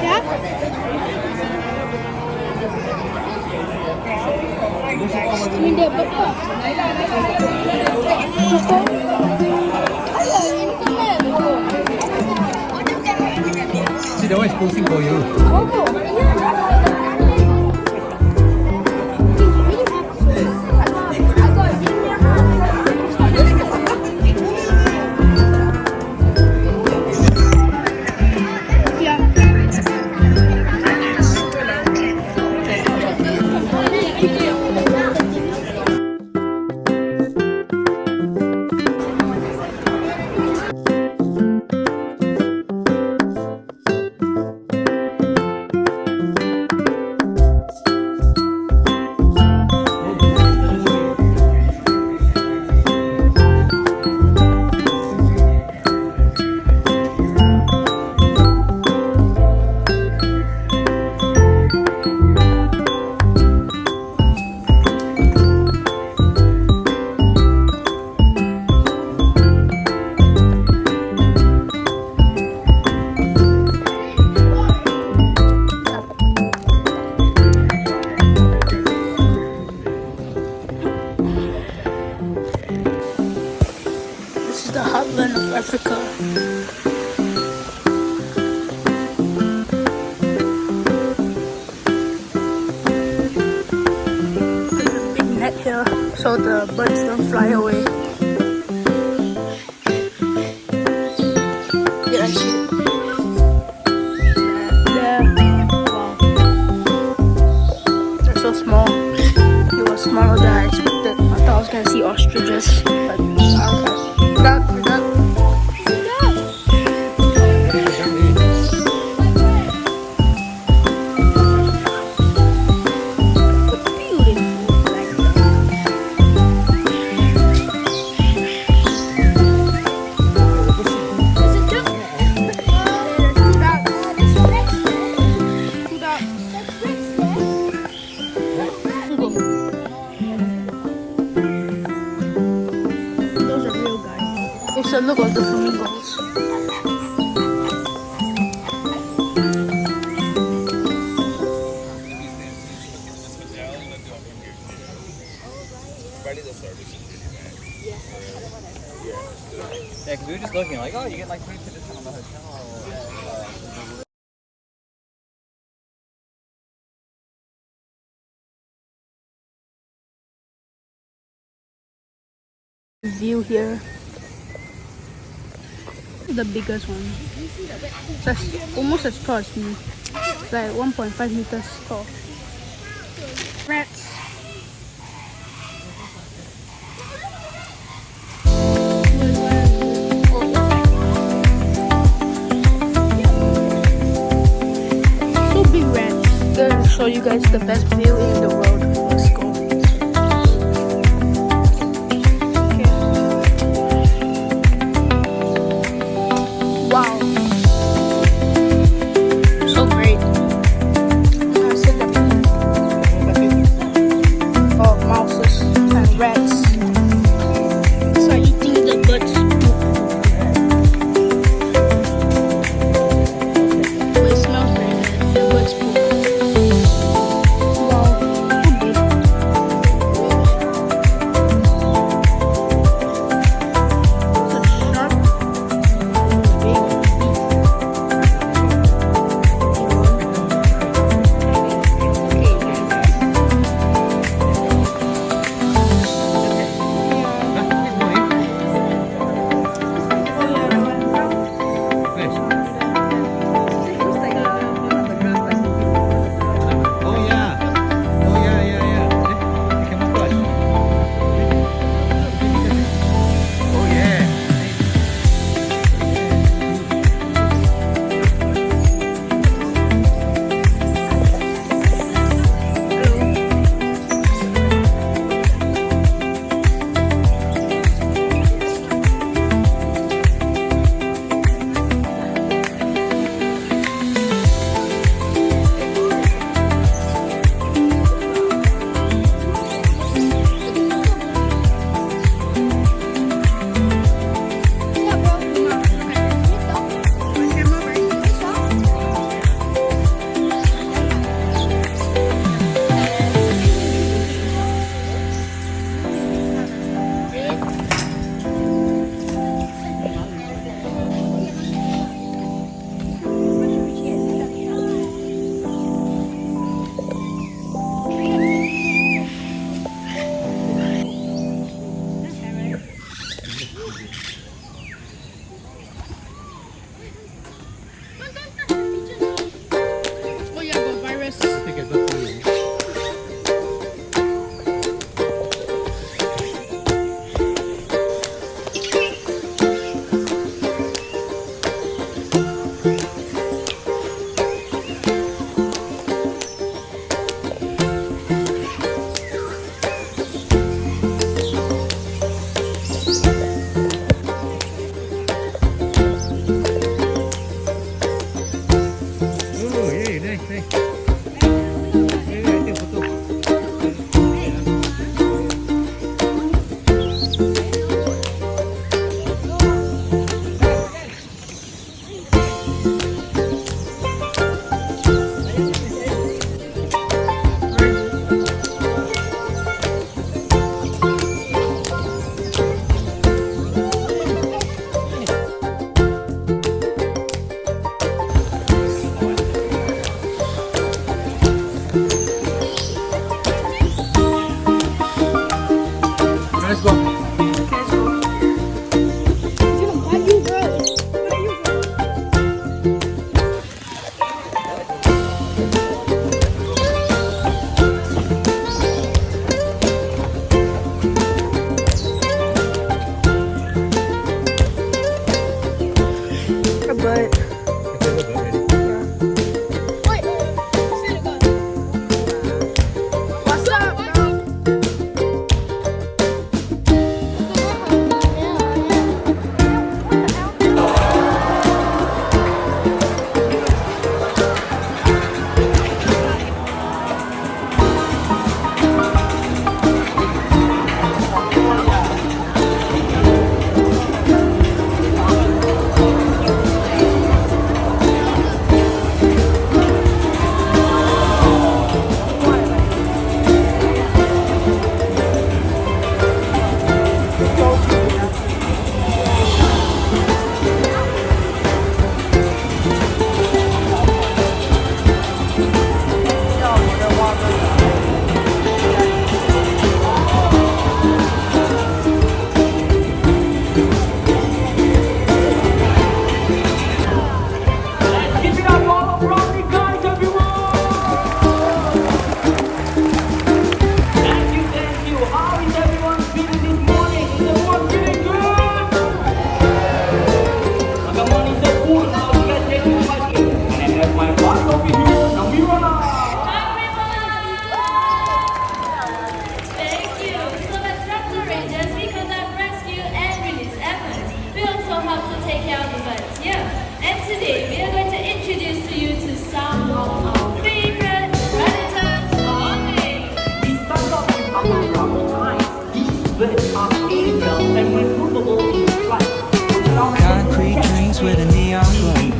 Yeah? Hindi, baka. Gusto? Ay, internet. See, they're always posting for you. Opo. This is the heartland of Africa. There's a big net here so the birds don't fly away. Yeah, I see it. There. Wow. They're so small. They were smaller than I expected. I thought I was gonna see ostriches, but okay. Those are real guys. It's a look of the flamingos. Yeah, because we were just looking like, oh, you get like 20% on the hotel. View here. The biggest one. It's almost as tall as me. It's like 1.5 meters tall. Rats. So big rats. I'm gonna show you guys the best view in the world. Let's go. Wow. So great. Oh, mouses and rats. So eating the birds. It smells very good. The birds poop. Wow.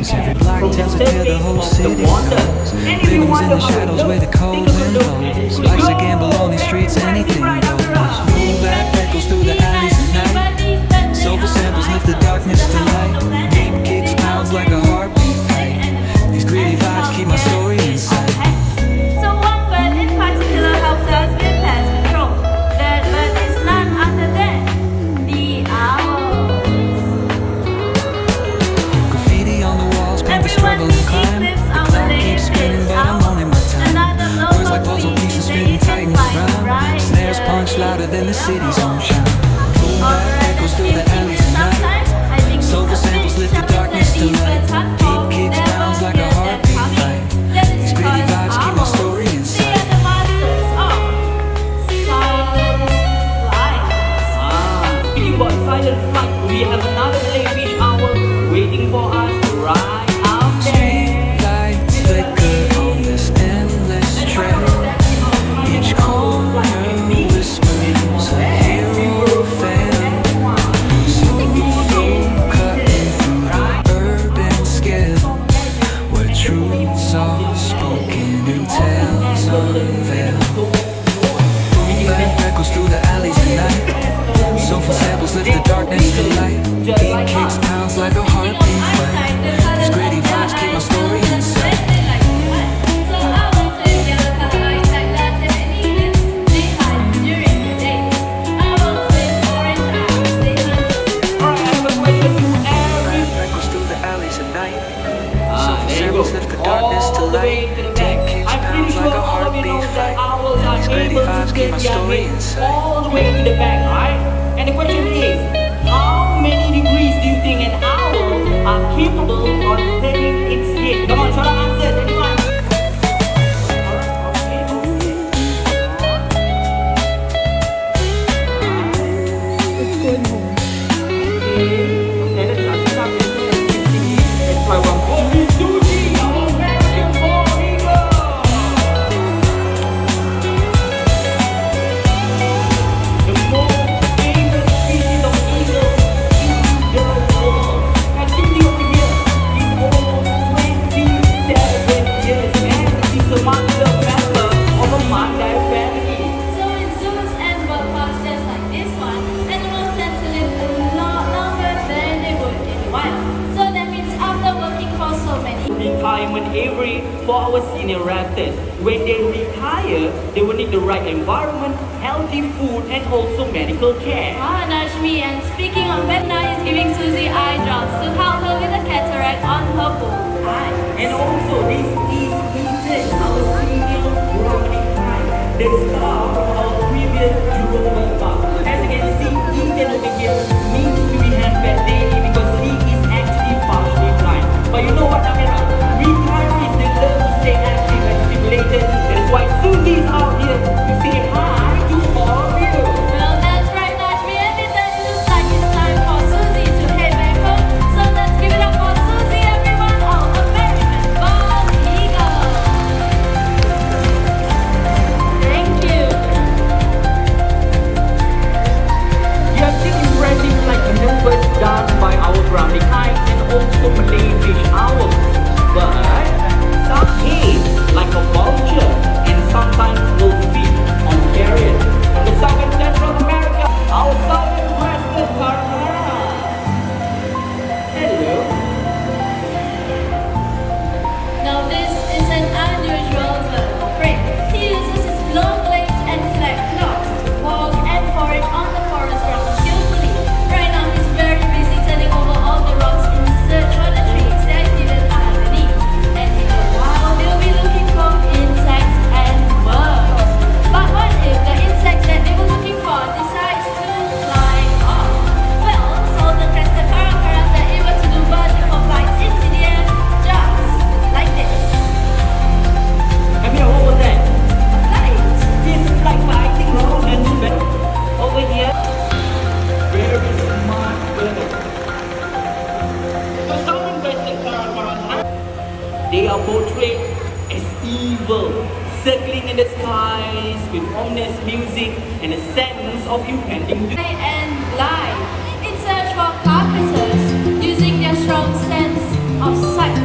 Cause every block tells a tale the whole city knows. Living's in the shadows where the cold wind blows. Life's a gamble on these streets, anything goes. Boom bap echoes through the alleys at night. Soulful samples lift the darkness to light. Deep kicks pounds like a heartbeat fight. These gritty vibes keep my story inside. So one bird in particular helps us with pest control. That bird is none other than the owl. Graffiti on the walls paint the struggle and climb. The clock keeps spinning but I'm owning my time. Words like puzzle pieces fitting tight in the rhyme. Snares punch louder than the city's own chime. Boom bap echoes through the alleys at night. Soulful samples lift the darkness to light. Deep kicks pounds like a heartbeat fight. These gritty vibes keep my story inside. Speaking about silent flight, we have another Malay owl waiting for us right out there. Streetlights flicker on this endless trail. Each corner whispers a hero fan. Soulful cutting through the urban scale, where truths are spoken and tales unveiled. Boom bap echoes through the alleys at night. Soulful samples lift the darkness to light. Beat kicks pounds like a heartbeat fight. These gritty vibes keep my story inside. Alright, I have a question to every. Echoes through the alleys at night. There you Samples lift the go. darkness to All the way light. to the Deep back. kicks I'm pretty pounds sure like a all of you heartbeat know that fight. owls are These gritty able vibes to keep get my their story head inside. all the way to the back, right? And the question is, how many degrees do you think an owl are capable of turning its head? Come on, try to answer, anyone? It's going home. Okay, let's try let's try one more. Suji, our American bald eagle. The most famous species of eagle in the world. Now, Suji over here is almost 27 years and is a master member of a Mandai family. So in zoos and bird parks just like this one, animals tend to live a lot longer than they would in the wild. So that means after working for so many Retirement age for our senior raptors. When they retire, they will need the right environment, healthy food, and also medical care. Nashmi, and speaking of Vedna is giving Susie eye drops to help her with a cataract on her both eyes. And also, this is Ethan, our senior Brahminic time, the star from our previous Euro World Cup. As you can see, Ethan over here needs to be handfed daily because he is actually partially blind. But you know what, Namira? Retirees, they love to stay active and stimulated. That is why Susie is out here to say hi to all of you. Well, that's right, Nashmi, and it looks like it's time for Susie to head back home. So let's give it up for Susie, everyone, our American bald eagle. Thank you. We have seen impressive like maneuvers done by our brownie kites and also Malay fish owls. But some eat like a vulture and sometimes will feed on carrion. From the South and Central America, our southern breasted Caramara. Hello. Now this is an unusual bird of prey. He uses his long legs and flat claws to walk and forage on the forest ground skillfully. Right now he's very busy turning over all the rocks in search for the trees that didn't have any. And in a while they'll be looking for insects and birds. But what if the insects that they were looking for decides to fly off? Well, so the crested caracaras are able to do vertical flights into the air just like this. Amir, what was that? Flight. It's like fighting round and back. Over here. Very smart bird. The southern breasted Caramara, they are portrayed as evil, circling in the skies with ominous music and a sense of impending doom. And glide in search for carcasses using their strong sense of sight.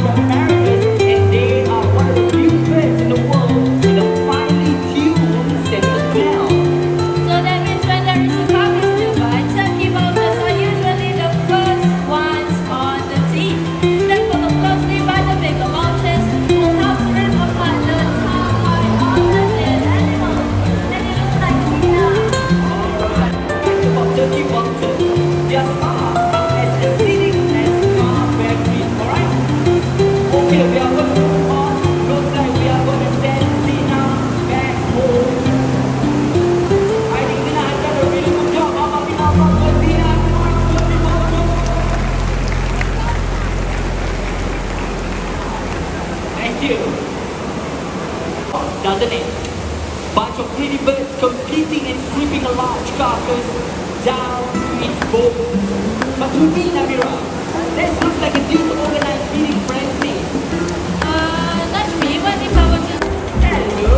the Americas, and they are one of the few birds in the world with a finely tuned sense of smell. So that means when there is a carcass nearby, turkey vultures are usually the first ones on the scene. Then followed closely by the bigger vultures who help to rip apart the top part of the dead animal. And it looks like Alright, fact about turkey vultures. Their stomach are as acidic as strawberries, alright? Okay, we are going to move on. Looks like we are going to send Zina back home. I think Zina has done a really good job. Apa Zina? Thank you. Doesn't it? Bunch of pretty birds competing and sweeping a large carcass down to its bone. But to me, Namira, this looks like a disorganized feeding frenzy. Lakshmi, what if I were to... Hello.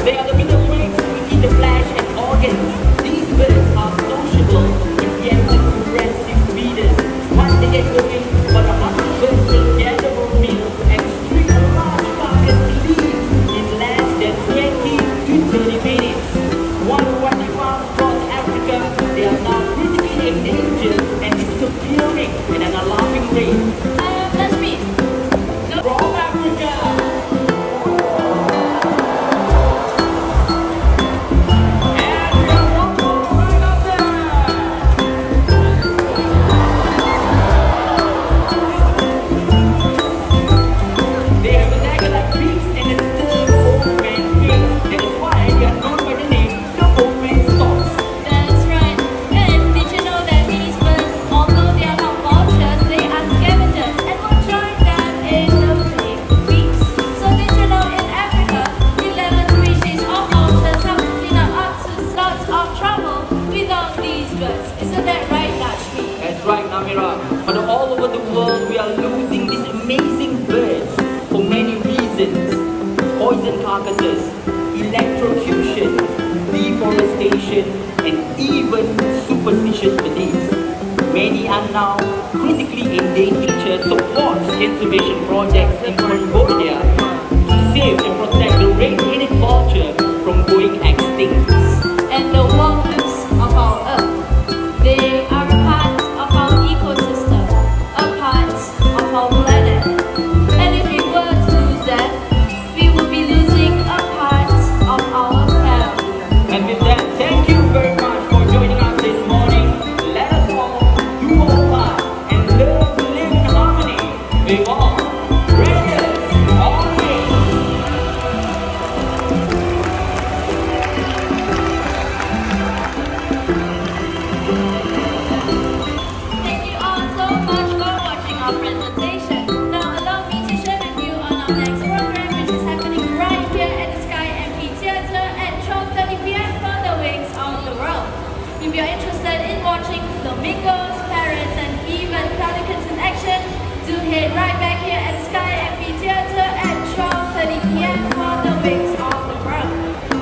They are the middle freaks who eat the flesh and organs. These birds are sociable, intelligent, aggressive feeders. Once they get going, but a hundred birds will gather for meal and string a large carcass clean in less than 20 to 30 minutes. Once what they found across Africa, they are now critically endangered and disappearing at an alarming rate. Lakshmi, From Africa! And we have one more right up there! They have a dagger like beaks and a stern old man face. That is why they are known by the name the old man stalks. that's right. And did you know that these birds, although they are not vultures, they are scavengers and will join them in the big feast. So did you know in Africa, 11 species of vultures have to clean up to lots of trouble without these birds? Isn't that right, Lakshmi? That's right, Namira. But all over the world, we are losing these amazing birds for many reasons. Poison carcasses, electrocution, deforestation, and even superstitious beliefs. Many are now critically endangered, so what's conservation projects in Cambodia to save and protect the red-headed vulture from going extinct. And the wonders of our earth. They are a part of our ecosystem, a part of our planet. And if we were to lose that, we would be losing a part of our family. And with that, thank you very much for joining us this morning. Let us all do our part and learn to live in harmony with all. Raiders, always! Thank you all so much for watching our presentation. Now allow me to share with you on our next program, which is happening right here at the Sky Amphitheatre at 12:30 p.m. for the Wings of the World. If you're interested in watching flamingos, parrots, and even pelicans in action, do head right back here at the Sky Amphitheatre at 12:30 p.m. for the Wings of the World.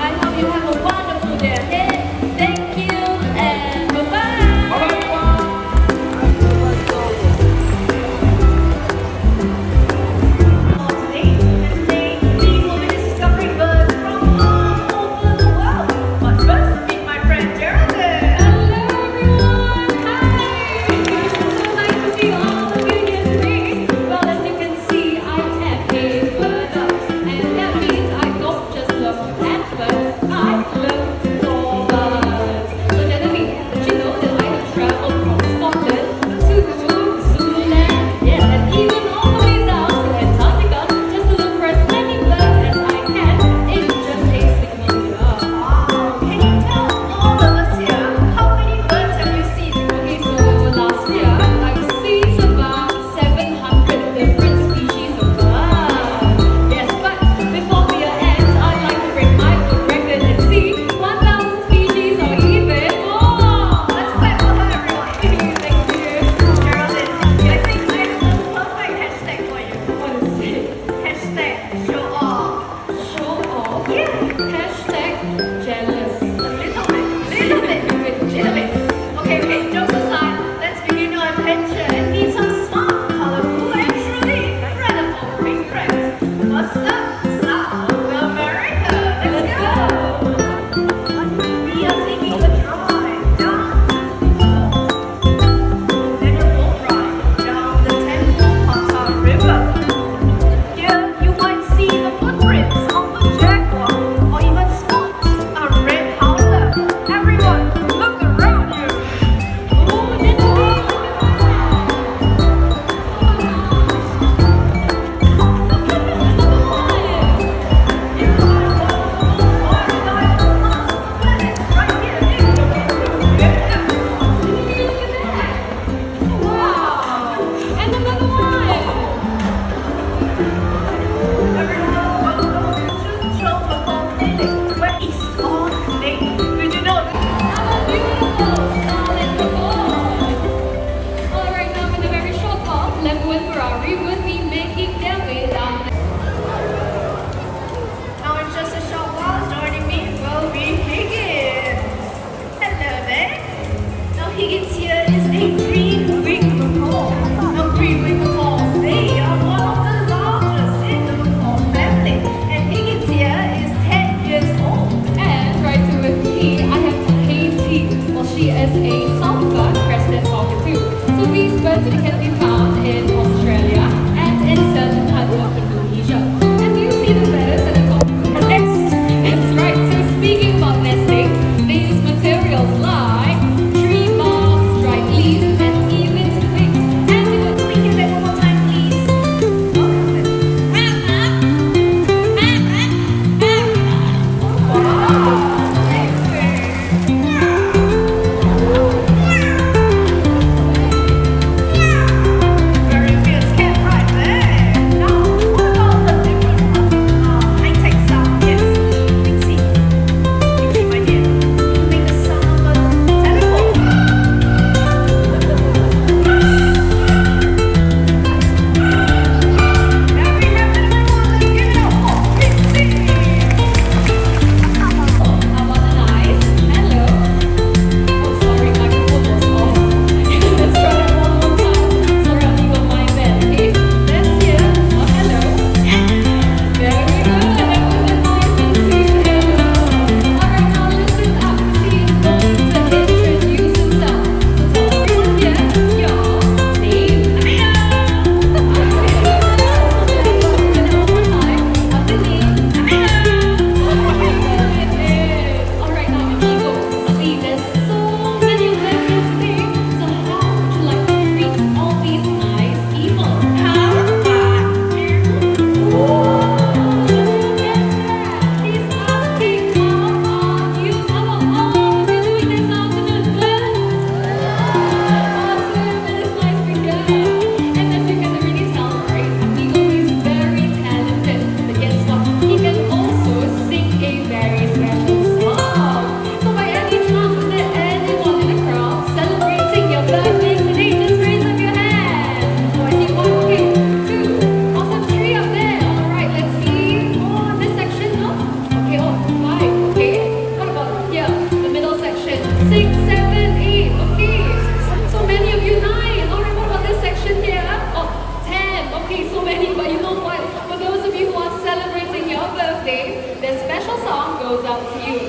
I hope you have a wonderful day ahead. Thank you and bye-bye. Bye-bye, everyone! Today, we will be discovering birds from all over the world. But first, meet my friend Geraldine. Hello, everyone. Hi. It's so nice to see all of you here today. Well, let's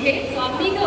Okay, so our makeup